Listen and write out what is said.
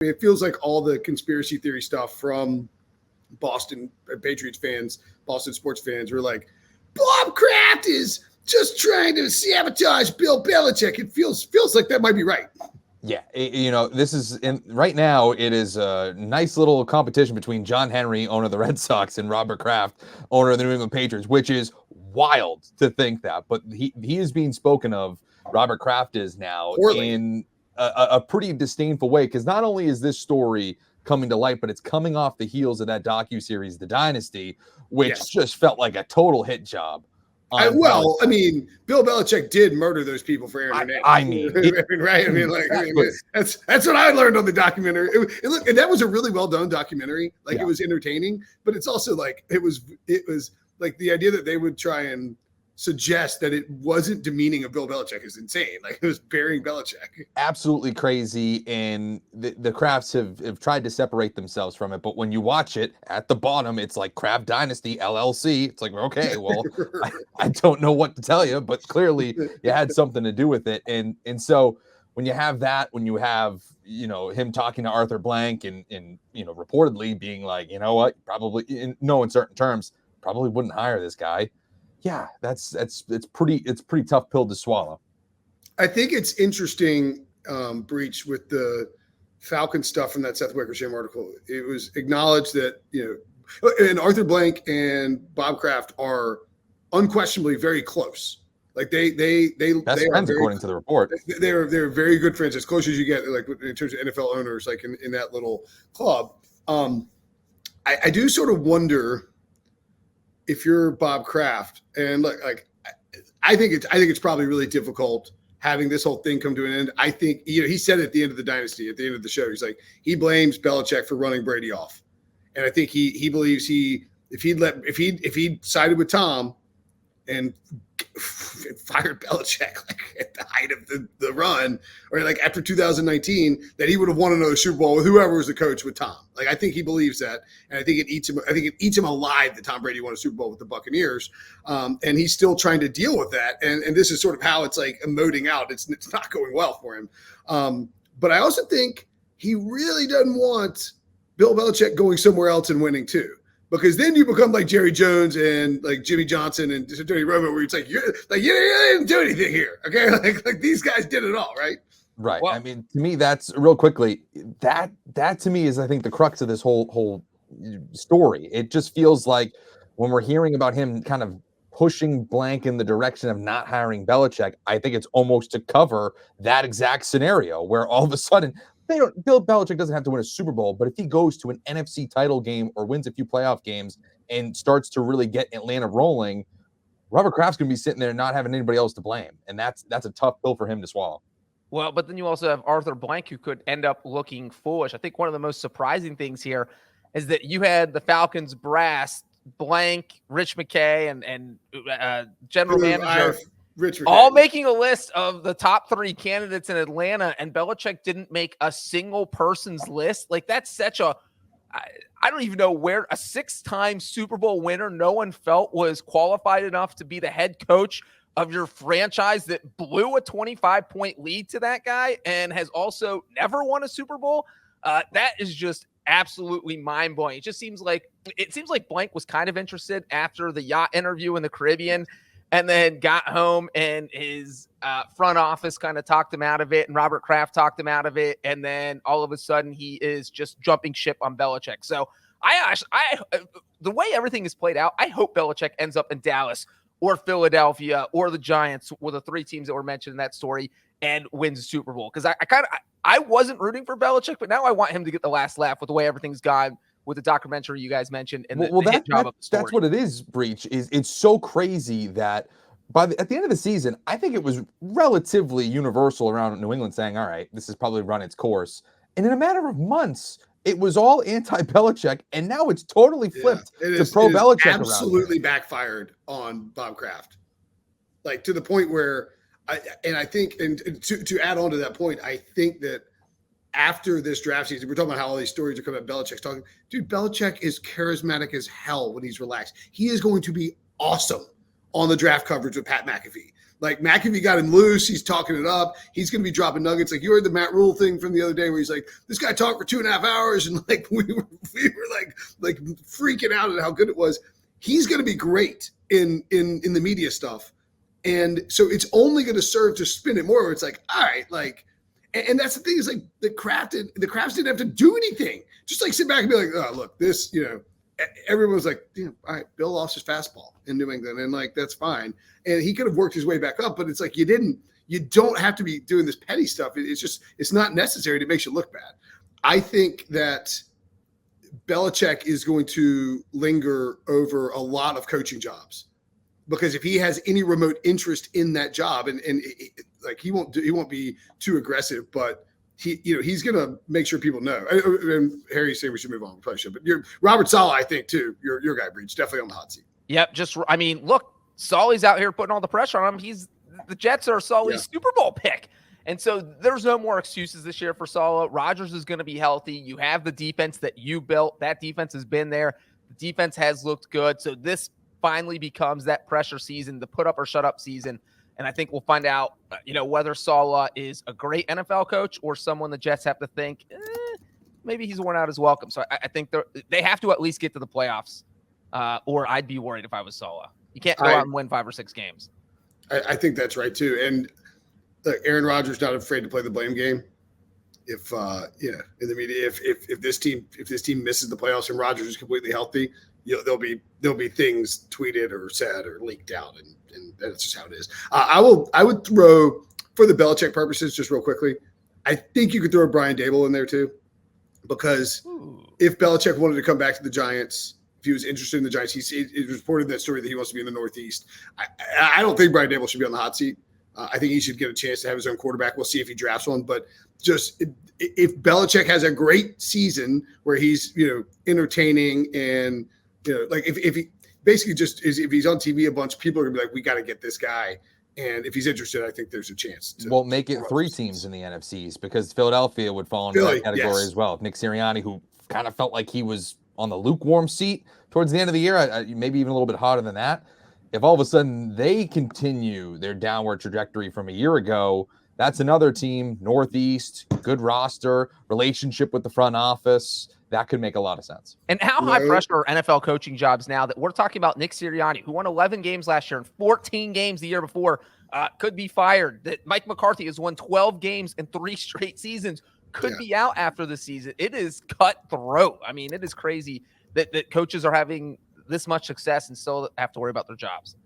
mean, it feels like all the conspiracy theory stuff from Boston Patriots fans, Boston sports fans were like, Bob Kraft is just trying to sabotage Bill Belichick. It feels like that might be right. Yeah, this is right now. It is a nice little competition between John Henry, owner of the Red Sox, and Robert Kraft, owner of the New England Patriots, which is wild to think that. But he is being spoken of. Robert Kraft is now in a pretty disdainful way, because not only is this story coming to light, but it's coming off the heels of that docuseries, The Dynasty, which just felt like a total hit job. I mean, Bill Belichick did murder those people for airing their name. That's what I learned on the documentary. And that was a really well done documentary. It was entertaining, but it's also it was like the idea that they would try and suggest that it wasn't demeaning of Bill Belichick is insane. It was burying Belichick. Absolutely crazy. And the Krafts have tried to separate themselves from it. But when you watch it at the bottom, it's like Kraft Dynasty LLC. It's like, okay, well, I don't know what to tell you, but clearly you had something to do with it. And so when you have that, when you have, him talking to Arthur Blank and reportedly being like, you know what, probably in no uncertain terms, probably wouldn't hire this guy. Yeah, it's pretty tough pill to swallow. I think it's interesting, Breach, with the Falcon stuff from that Seth Wickersham article. It was acknowledged that, and Arthur Blank and Bob Kraft are unquestionably very close. Best friends, according to the report. They're very good friends, as close as you get, in terms of NFL owners, in that little club. I do sort of wonder if you're Bob Kraft, and I think it's probably really difficult having this whole thing come to an end. I think he said at the end of the dynasty, at the end of the show, he's like, he blames Belichick for running Brady off, and I think he believes if he sided with Tom and fired Belichick at the height of the run, or after 2019, that he would have won another Super Bowl with whoever was the coach with Tom. I think he believes that, and I think it eats him alive that Tom Brady won a Super Bowl with the Buccaneers, and he's still trying to deal with that. And this is sort of how it's emoting out. It's not going well for him. But I also think he really doesn't want Bill Belichick going somewhere else and winning too. Because then you become like Jerry Jones and Jimmy Johnson and Tony Romo, where it's you didn't do anything here, okay? These guys did it all, right? Right. Well, I mean, to me, that's real quickly. That to me is, I think, the crux of this whole story. It just feels like when we're hearing about him kind of pushing Blank in the direction of not hiring Belichick, I think it's almost to cover that exact scenario where all of a sudden. Bill Belichick doesn't have to win a Super Bowl, but if he goes to an NFC title game or wins a few playoff games and starts to really get Atlanta rolling, Robert Kraft's going to be sitting there not having anybody else to blame. And that's a tough pill for him to swallow. Well, but then you also have Arthur Blank, who could end up looking foolish. I think one of the most surprising things here is that you had the Falcons brass, Blank, Rich McKay, and general manager all making a list of the top 3 candidates in Atlanta, and Belichick didn't make a single person's list. That's such I don't even know where a 6-time Super Bowl winner no one felt was qualified enough to be the head coach of your franchise that blew a 25-point lead to that guy and has also never won a Super Bowl. That is just absolutely mind-blowing. It seems like Blank was kind of interested after the yacht interview in the Caribbean, and then got home and his front office kind of talked him out of it, and Robert Kraft talked him out of it, and then all of a sudden he is just jumping ship on Belichick. So the way everything is played out, I hope Belichick ends up in Dallas or Philadelphia or the Giants, were the 3 teams that were mentioned in that story, and wins the Super Bowl. Because I wasn't rooting for Belichick, but now I want him to get the last laugh with the way everything's gone with the documentary you guys mentioned and the hit job of the story. That's what it is, Breach. It's so crazy that at the end of the season, I think it was relatively universal around New England saying, all right, this has probably run its course. And in a matter of months, it was all anti-Belichick, and now it's totally flipped to pro-Belichick. Absolutely backfired on Bob Kraft, to the point where I think to add on to that point, I think that after this draft season, we're talking about how all these stories are coming up. Belichick's talking. Dude, Belichick is charismatic as hell when he's relaxed. He is going to be awesome on the draft coverage with Pat McAfee. Like McAfee got him loose. He's talking it up. He's going to be dropping nuggets. Like you heard the Matt Rule thing from the other day where he's like, this guy talked for 2.5 hours. And like, we were like freaking out at how good it was. He's going to be great in the media stuff. And so it's only going to serve to spin it more where it's like, all right, like, and that's the thing is like the Krafts didn't have to do anything. Just like sit back and be like, oh, look, this, everyone's like, all right, Bill lost his fastball in New England. And like, that's fine. And he could have worked his way back up, but it's like, you don't have to be doing this petty stuff. It's not necessary. It makes you look bad. I think that Belichick is going to linger over a lot of coaching jobs because if he has any remote interest in that job and like he won't be too aggressive, but he's going to make sure people know. And Harry say we should move on. We probably should, but Robert Saleh, I think too, your guy Breach, definitely on the hot seat. Yep. Look, Sully's out here putting all the pressure on him. The Jets are Sully's Super Bowl pick. And so there's no more excuses this year for Saleh. Rodgers is going to be healthy. You have the defense that you built. That defense has been there. The defense has looked good. So this finally becomes that pressure season, the put up or shut up season. And I think we'll find out, whether Saleh is a great NFL coach or someone the Jets have to think, maybe he's worn out his welcome. So I think they have to at least get to the playoffs, or I'd be worried if I was Saleh. You can't go out and win 5 or 6 games. I think that's right too. And Aaron Rodgers not afraid to play the blame game. If in the media, if this team misses the playoffs and Rodgers is completely healthy, there'll be things tweeted or said or leaked out, and that's just how it is. I would throw, for the Belichick purposes, just real quickly, I think you could throw Brian Daboll in there too, because if Belichick wanted to come back to the Giants, if he was interested in the Giants, he reported that story that he wants to be in the Northeast. I don't think Brian Daboll should be on the hot seat. I think he should get a chance to have his own quarterback. We'll see if he drafts one. But just if Belichick has a great season where he's entertaining and like if he basically just is, if he's on TV a bunch, people are gonna be like, we got to get this guy. And if he's interested, I think there's a chance. Won't make it 3 teams in the NFCs because Philadelphia would fall into that category as well. Nick Sirianni, who kind of felt like he was on the lukewarm seat towards the end of the year, maybe even a little bit hotter than that. If all of a sudden they continue their downward trajectory from a year ago, that's another team, Northeast, good roster, relationship with the front office. That could make a lot of sense. And how high pressure are NFL coaching jobs now that we're talking about Nick Sirianni, who won 11 games last year and 14 games the year before, could be fired. That Mike McCarthy has won 12 games in 3 straight seasons, could be out after the season. It is cutthroat. I mean, it is crazy that coaches are having this much success and still have to worry about their jobs.